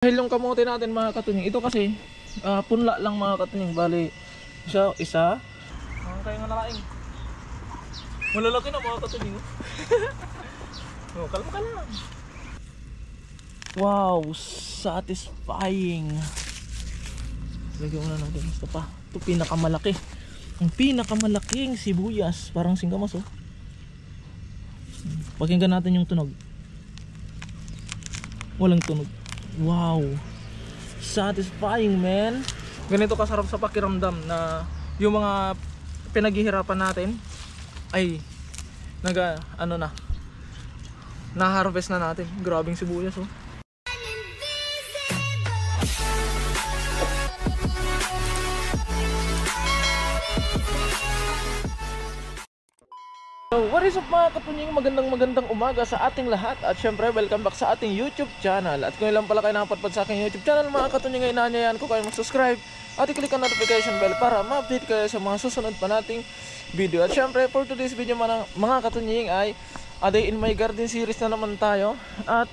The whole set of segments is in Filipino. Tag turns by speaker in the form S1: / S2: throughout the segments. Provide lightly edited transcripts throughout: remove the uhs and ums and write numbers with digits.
S1: Dahil yung kamote natin mga katunying, ito kasi punla lang mga katunying. Bali siya isa. Ang kaya nga nakain. Malalaki na mga katunying. Oh, kalma ka lang. Wow, satisfying. Lagyan muna natin ito pa. Ito pinakamalaki. Ang pinakamalaking sibuyas. Parang singkamas oh. Pakinggan natin yung tunog. Walang tunog. Wow, satisfying man. Ganito kasarap sa pakiramdam na yung mga pinaghihirapan natin ay na-harvest na natin. Grabing sibuyas oh. So what is up mga katunying, magandang umaga sa ating lahat. At syempre welcome back sa ating YouTube channel. At kung ilang pala kayo nakapatpad sa aking YouTube channel mga katunying, ay inaanyayan ko kayo mag-subscribe at i-click ang notification bell para ma-update kayo sa mga susunod pa nating video. At syempre for today's video mga katunying ay a day in my garden series na naman tayo. At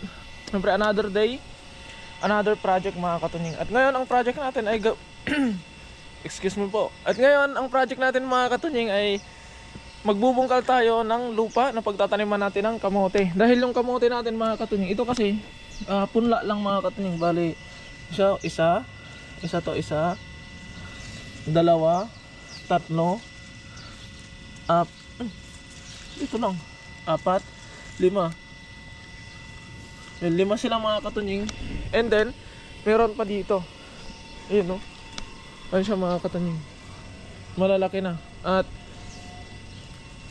S1: syempre another day, another project mga katunying. At ngayon ang project natin ay excuse me po. At ngayon ang project natin mga katunying ay magbubungkal tayo ng lupa na pagtataniman natin ng kamote. Dahil yung kamote natin mga katunying, ito kasi punla lang mga katunying. Bali siya isa, dalawa, tatlo, ito lang, apat, lima. Lima sila mga katunying. And then meron pa dito. Ayun no. Ayun siya mga katunying. Malalaki na. At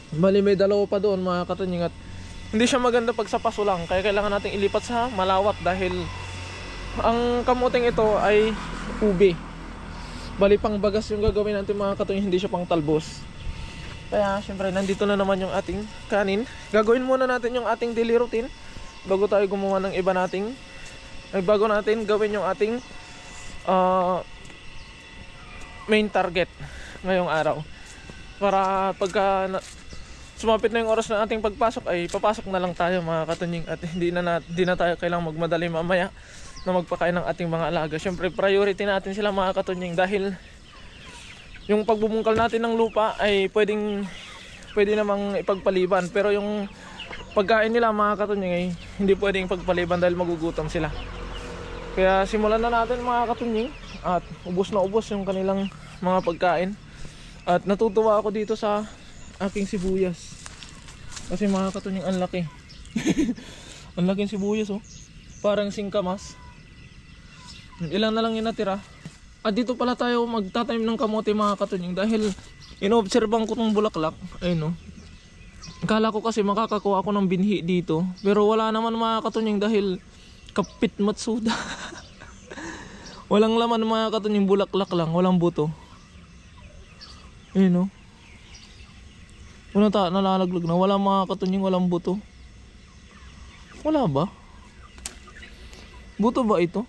S1: bali may dalawa pa doon mga katunying. At hindi siya maganda pag sa paso lang, kaya kailangan nating ilipat sa malawak. Dahil ang kamuting ito ay ube. Bali pang bagas yung gagawin natin mga katunying, hindi siya pang talbos. Kaya syempre nandito na naman yung ating kanin. Gagawin muna natin yung ating daily routine bago tayo gumawa ng iba nating bago natin gawin yung ating main target ngayong araw. Para pagka sumapit na yung oras ng ating pagpasok ay papasok na lang tayo mga katunying. At hindi na tayo kailangang magmadali mamaya na magpakain ng ating mga alaga. Syempre priority natin sila mga katunying. Dahil yung pagbubungkal natin ng lupa ay pwede namang ipagpaliban. Pero yung pagkain nila mga katunying ay hindi pwedeng ipagpaliban dahil magugutom sila. Kaya simulan na natin mga katunying. At ubos na ubos yung kanilang mga pagkain. At natutuwa ako dito sa aking sibuyas. Kasi mga katunying ang laki. Ang laking sibuyas oh. Parang singkamas. Ilan na lang yung natira. At dito pala tayo magtatanim ng kamote mga katunying. Dahil inoobserban ko tong bulaklak. Ayun oh. Akala ko kasi makakakuha ako ng binhi dito. Pero wala naman mga katunying dahil kapit matsuda. Walang laman mga katunying, bulaklak lang. Walang buto. Ayun oh. Nalalaglag na. Wala mga katunying, walang buto. Wala ba? Buto ba ito?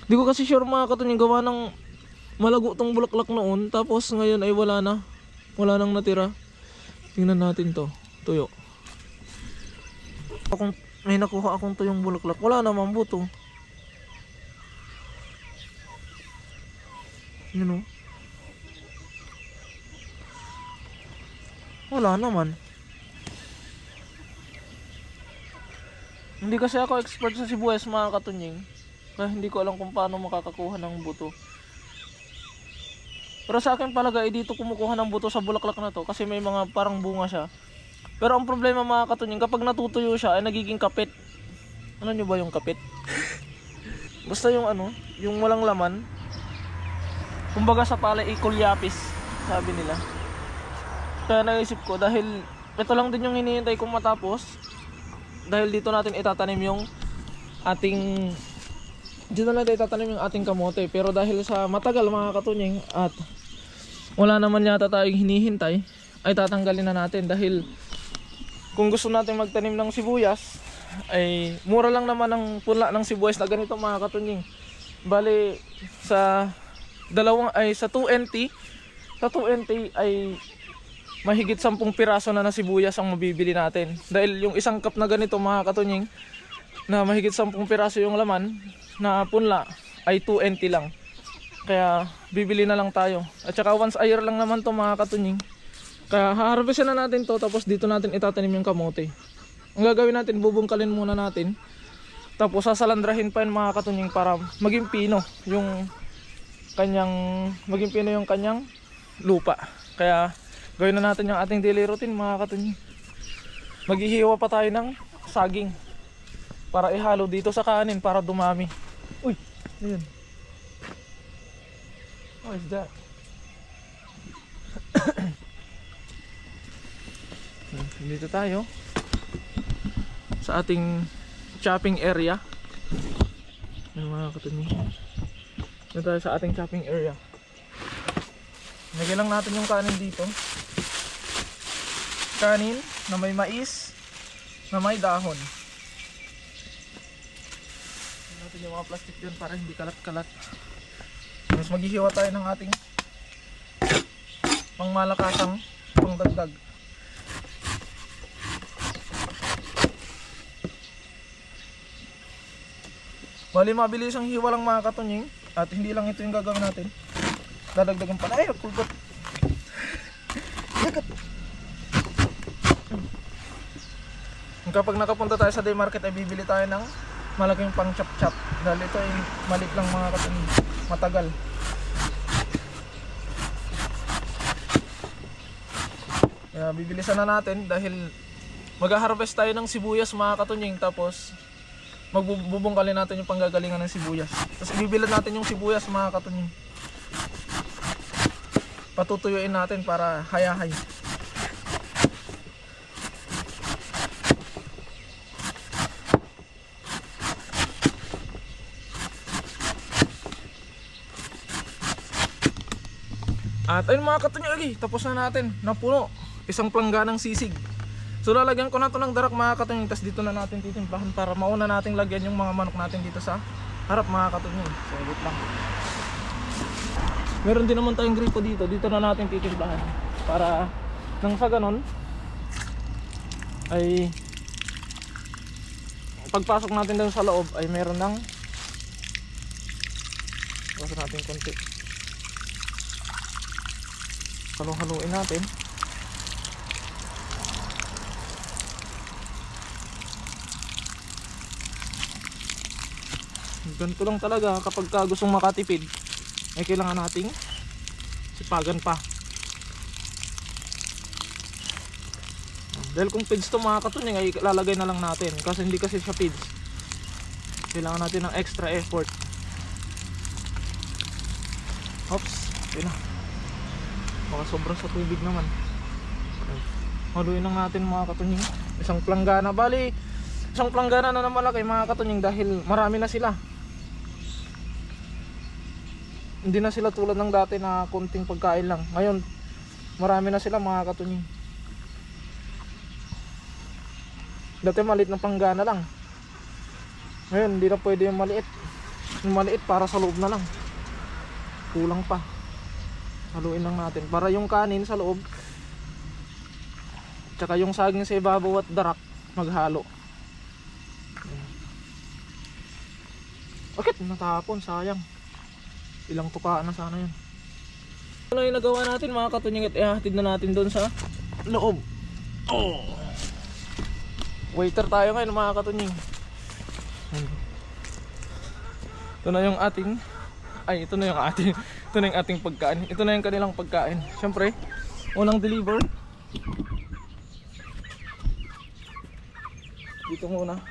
S1: Di ko kasi sure mga katunying, gawa ng malago tong bulaklak noon. Tapos ngayon ay wala na. Wala nang natira. Tingnan natin to. Tuyo. May nakuha akong tuyong bulaklak. Wala namang buto. Yun o. Wala naman. Hindi kasi ako expert sa sibuyas mga katunying. Kaya hindi ko alam kung paano makakakuha ng buto. Pero sa akin palagay dito kumukuha ng buto sa bulaklak na to. Kasi may mga parang bunga siya. Pero ang problema mga katunying, kapag natutuyo siya ay nagiging kapit. Ano nyo ba yung kapit? Basta yung yung walang laman. Kumbaga sa palay ikulyapis, sabi nila. Kaya naisip ko dahil ito lang din yung hinihintay kong matapos. Dahil dito natin itatanim yung ating kamote. Pero dahil sa matagal mga katunying at wala naman yata tayong hinihintay, ay tatanggalin na natin. Dahil kung gusto natin magtanim ng sibuyas ay mura lang naman ang punla ng sibuyas na ganito mga katunying. Bali sa 2NT ay mahigit 10 piraso na sibuyas ang mabibili natin. Dahil yung isang cup na ganito mga katunying na mahigit 10 piraso yung laman na punla ay 2NT lang. Kaya bibili na lang tayo. At saka once a year lang naman to mga katunying. Kaya haharvestin na natin to, tapos dito natin itatanim yung kamote. Ang gagawin natin, bubungkalin muna natin. Tapos sasalandrahin pa yun mga katunying para maging pino yung kanyang lupa. Kaya gawin na natin yung ating daily routine mga katunying. Maghihiwa pa tayo ng saging para ihalo dito sa kanin para dumami. Uy, ayun. What is that? Dito tayo sa ating chopping area. Ayun mga katunying. Dito tayo sa ating chopping area. Lagyan lang natin yung kanin dito. Kanin na may mais, na may dahon. Natin yung mga plastic dyan para hindi kalat-kalat. Tapos maghihiwa tayo ng ating pangmalakasang pangdagdag. Bali mabilis ang hiwa lang mga katunying. At hindi lang ito yung gagawin natin. Dadagdagan pa. Ay, nagpulgot. Kapag nakapunta tayo sa day market ay bibili tayo ng malaking pang chop-chop. Dahil ito ay malit lang mga katunying. Matagal. Kaya bibilisan na natin dahil mag-harvest tayo ng sibuyas mga katunying. Tapos magbubungkalin natin yung panggagalingan ng sibuyas. Tapos ibibilad natin yung sibuyas mga katunying. Patutuyuin natin para hayahay. At ayun mga katunying, tapos na natin. Napuno. Isang plangganang sisig. So lalagyan ko na to ng darak mga katunying. Tapos dito na natin titimplahan para mauna nating lagyan yung mga manok natin dito sa harap mga katunying. So wait lang. Meron din naman tayong gripo dito. Dito na natin titimplahan. Para nang sa ganon ay pagpasok natin doon sa loob ay meron ng basta natin konti. Halo-haluin natin. Ganito lang talaga kapag gustong makatipid ay kailangan nating sipagan pa. Dahil kung feeds to mga katunying ay lalagay na lang natin kasi hindi kasi siya feeds. Kailangan natin ng extra effort. Oops, yun na. Baka sobra sa tubig naman. Haluin lang natin mga katunying. Isang planggana. Bali, isang planggana na malaki mga katunying dahil marami na sila. Hindi na sila tulad ng dati na konting pagkain lang. Ngayon, marami na sila mga katunying. Dati maliit na planggana lang. Ngayon, hindi na pwede yung maliit. Yung maliit para sa loob na lang. Kulang pa. Haluin lang natin para yung kanin sa loob tsaka yung saging sa ibabaw at darak maghalo. Bakit natapon? Sayang. Ilang tukaan na sana yan. Ano yung nagawa natin mga katunying at ihahatid na natin doon sa loob. Oh. Waiter tayo ngayon mga katunying. Ito na yung ating ito na yung ating pagkain. Ito na yung kanilang pagkain. Siyempre, unang deliver. Dito muna.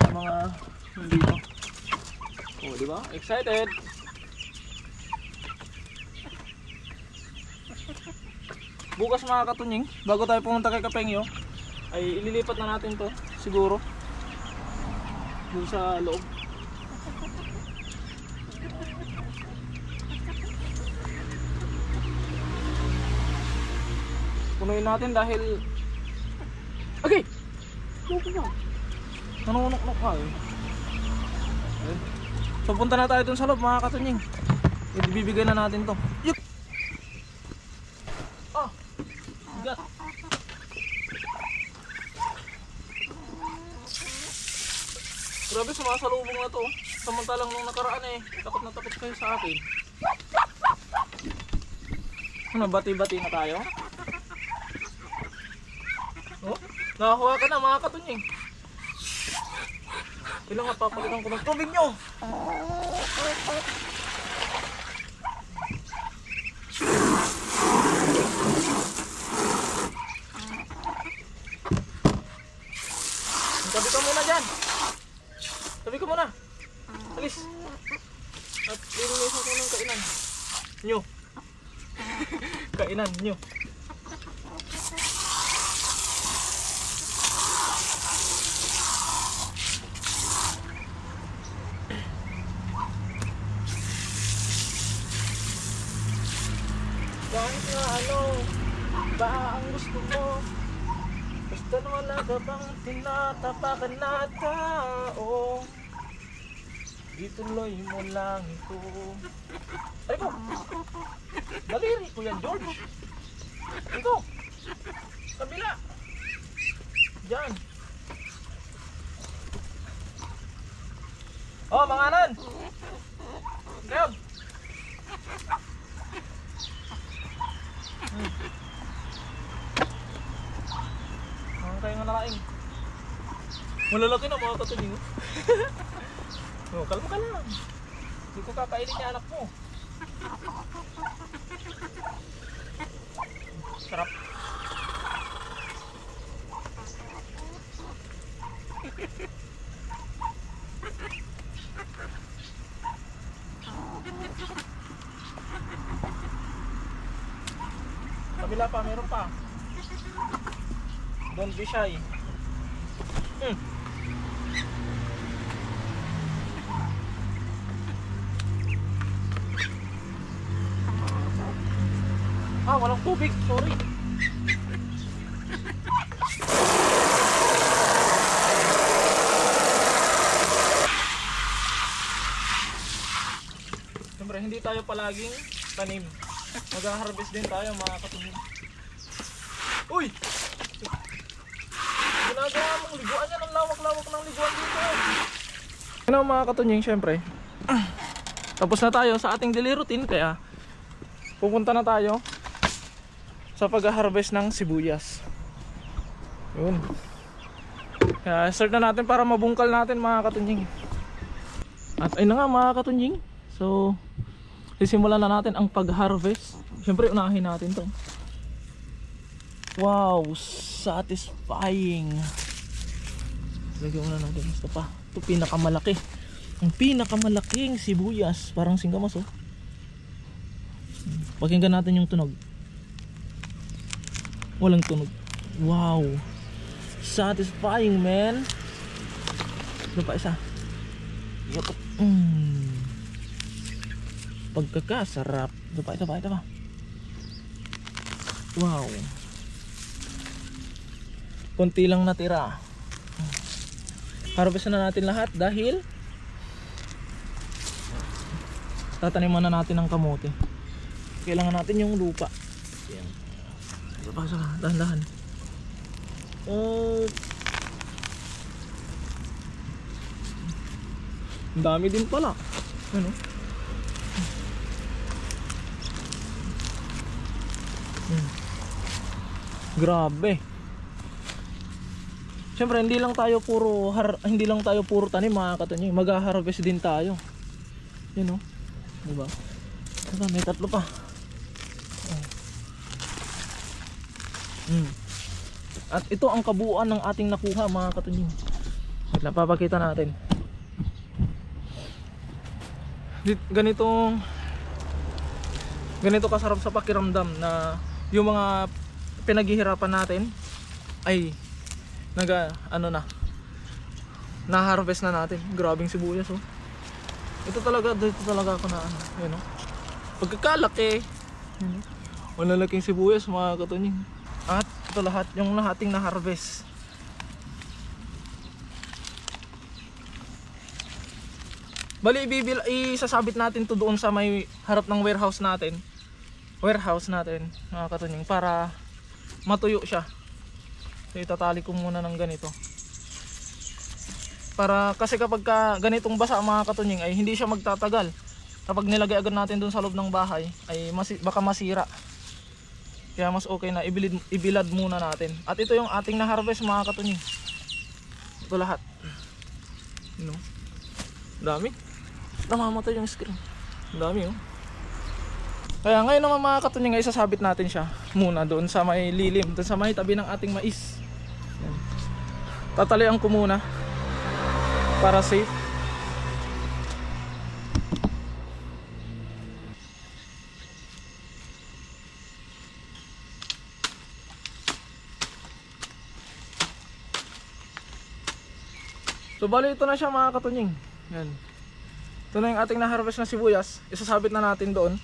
S1: Mga dito. Oh, di ba? Excited. Bukas mga katunying, bago tayo pumunta kay Kapengyo, ay ililipat na natin to siguro doon sa loob. Punuin natin dahil okay. Nanunok-nok ka eh. So punta na tayo dun sa loob mga katunying. Ibibigay na natin to. Yup! Ah! Bigat! nakasalubong na to. Samantalang nung nakaraan eh, takot na takot kayo sa akin. Ano, bati-bati na tayo? Oh, nakakuha ka na mga katunying. Ilang nga papalitan ko ng tubig nyo. Tabi ka muna dyan. Tabi ka muna. Alis. At lilinisan ko ng kainan nyo. Kainan nyo. Kahit na ano ba ang gusto mo, basta na wala ka bang tinatapakan na tao, ituloy mo lang ito. Ay ko! Daliri ko yan, George! Ito! Kabila! Diyan! Oh, mga anan! Gab! Ang kayo nga nakain. Malalaki na mga katuning. Oh, kalma ka lang. Hindi ko kakainin yung anak mo. Sarap. Kabila pa, meron pa. Don't be shy. Ah, walang tubig, sorry. Siyempre, hindi tayo palaging tanim. Mag-harvest din tayo mga katunying. Uy! Ginagawa mong liguan yan, ang lawak-lawak ng liguan dito. Ano mga katunying, siyempre. Tapos na tayo sa ating daily routine, kaya pupunta na tayo sa pag-harvest ng sibuyas. Yun. Kaya start na natin para mabungkal natin mga katunying. At ayun na nga mga katunying. So sisimulan na natin ang pag-harvest. Siyempre unahin natin to. Wow, satisfying. Lagyan muna natin ito pa. Ito pinakamalaki. Ang pinakamalaking sibuyas. Parang singkamas oh. Pakinggan natin yung tunog. Walang tunog. Wow, satisfying man. Ito pa isa. Pagkakasarap. Ito pa. Wow. Konti lang natira. Harvest na natin lahat dahil tataniman na natin ng kamote. Kailangan natin yung lupa. Yan. Saka, dahan-dahan. Ang dami din pala. Ano? Grabe. Siyempre hindi lang tayo puro tanim mga katunying. Mag-harvest din tayo. Yun oh. Diba? May tatlo pa. At ito ang kabuuan ng ating nakuha mga katunying. Papakita natin. Ganito kasarap sa pakiramdam na yung mga pinaghihirapan natin ay na-harvest na natin. Grabing sibuyas oh. Dito talaga ako na yun oh. Pagkakalaki yun oh. Malalaking sibuyas mga katunying. At ito lahat yung ating na-harvest. Bali isasabit natin to doon sa may harap ng warehouse natin mga katunying, para matuyo siya. So itatali ko muna ng ganito. Para kasi kapag ganitong basa mga katunying ay hindi siya magtatagal. Kapag nilagay agad natin dun sa loob ng bahay ay baka masira. Kaya mas okay na ibilad muna natin. At ito yung ating na-harvest mga katunying. Ito lahat. Dami. Namamatay yung screen. Dami oh. Kaya ngayon naman mga katunying ay sasabit natin siya muna doon sa may lilim, doon sa may tabi ng ating mais. Yan. Tatalian ko muna para safe. So bali ito na siya mga katunying. Yan. Ito na yung ating na-harvest na sibuyas. Isasabit na natin doon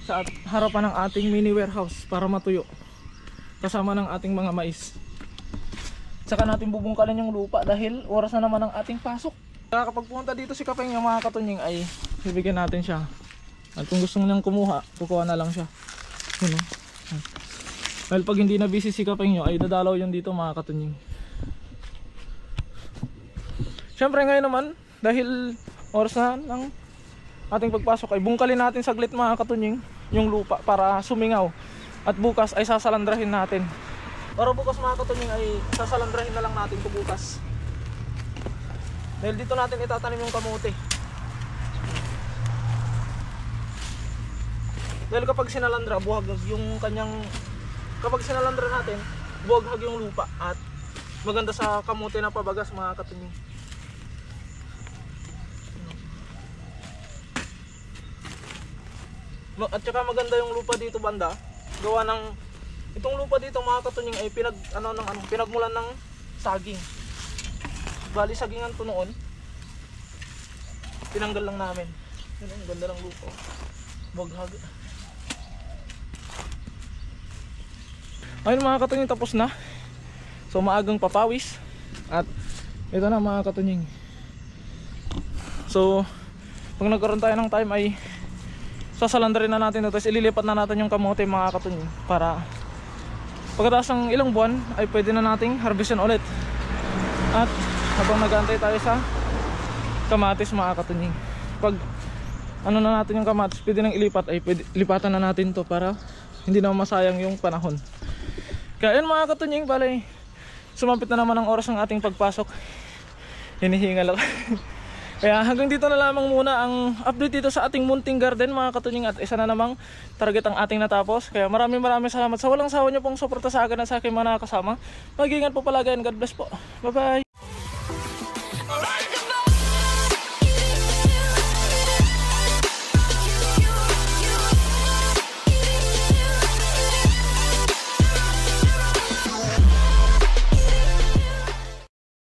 S1: sa harapan ng ating mini warehouse para matuyo. Kasama ng ating mga mais. Saka natin bubungkalin yung lupa dahil oras na naman ang ating pasok. Kaya kapag pumunta dito si Kapeng yung mga katunying ay bibigyan natin siya. At kung gusto niyang kumuha, kukuha na lang siya. Yun o. Dahil pag hindi na busy si Kapeng nyo ay dadalaw yun dito mga katunying. Siyempre ngayon naman dahil oras na ng ating pagpasok ay bungkalin natin saglit mga katunying yung lupa para sumingaw. At bukas ay sasalandrahin natin. Para bukas mga katunying ay sasalandrahin na lang natin ito bukas. Dahil dito natin itatanim yung kamote. Dahil kapag sinalandra, buhaghag yung kanyang... Kapag sinalandra natin, buhaghag yung lupa. At maganda sa kamote na pabagas mga katunying. At saka maganda yung lupa dito banda. Gawa ng itong lupa dito mga katunying ay pinagmulan ng saging. Bali sagingan to noon. Tinanggal lang namin. Yan ang ganda ng lupa. Baghag. Ayun mga katunying, tapos na. So maagang papawis. At ito na mga katunying. So pag nagkaroon tayo ng time ay sasalandarin na natin ito, tapos ililipat na natin yung kamote mga katunying para pagkatapos ng ilang buwan ay pwede na nating harvestin ulit. At habang nag-aantay tayo sa kamatis mga katunying, pag ano na natin yung kamatis pwede nang ilipat ay pwede, lipatan na natin to para hindi na masayang yung panahon. Kaya yun mga katunying, bali sumapit na naman ang oras ng ating pagpasok. Hinihingal ako. Kaya hanggang dito na lamang muna ang update dito sa ating munting garden mga katunying, at isa na namang target ang ating natapos. Kaya maraming salamat sa walang sawa nyo pong suporta sa akin at sa aking mga nakakasama. Mag-ingat po palagi and God bless po. Bye bye.